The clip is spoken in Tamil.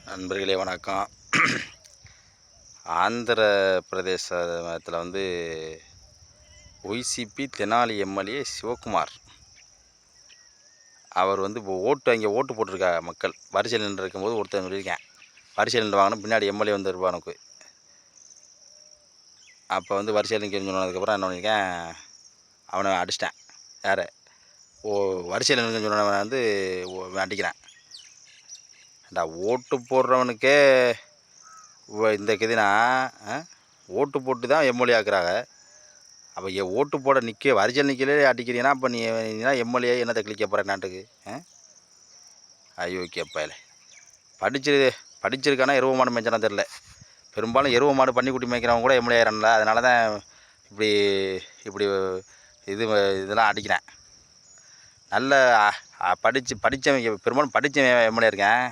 நண்பர்களே வணக்கம். ஆந்திர பிரதேசத்தில் வந்து ஒய்சிபி தெனாலி எம்எல்ஏ சிவகுமார் அவர் வந்து இப்போ அங்கே ஓட்டு போட்டிருக்காங்க மக்கள். வரிசையில் நின்று இருக்கும்போது ஒருத்தர் சொல்லியிருக்கேன், வரிசையில் நின்று வாங்கணும், பின்னாடி எம்எல்ஏ வந்து இருப்பானுக்கு. அப்போ வந்து வரிசையில் நிற்கணும்னு சொன்னதுக்கப்புறம் என்ன பண்ணியிருக்கேன், அவனை அடிச்சிட்டேன். யாரை? வரிசையில் நின்று சொன்னவனை வந்து அடிக்கிறேன். ஓட்டு போடுறவனுக்கே இந்த கதினா ஓட்டு போட்டு தான் எம்எல்ஏ ஆக்குறாங்க. அப்போ ஓட்டு போட வரிசையில் நிற்கலே அடிக்கிறீங்கன்னா அப்போ நீ எம்எல்ஏ என்னத்தை கிளிக்க போகிற நாட்டுக்கு? ஐயோக்கிய பயல படிச்சிருக்கானா எருவ மாடு மேய்ச்சானா தெரில. பெரும்பாலும் எருவ மாடு பன்னிக்குட்டி மேய்க்கிறவங்க கூட எம்எல்ஏ ஆகிறான்ல. அதனால தான் இப்படி இப்படி இதெல்லாம் அடிக்கிறேன். நல்ல படித்தவங்க பெரும்பாலும் படித்த எம்எல்ஏ இருக்கேன்.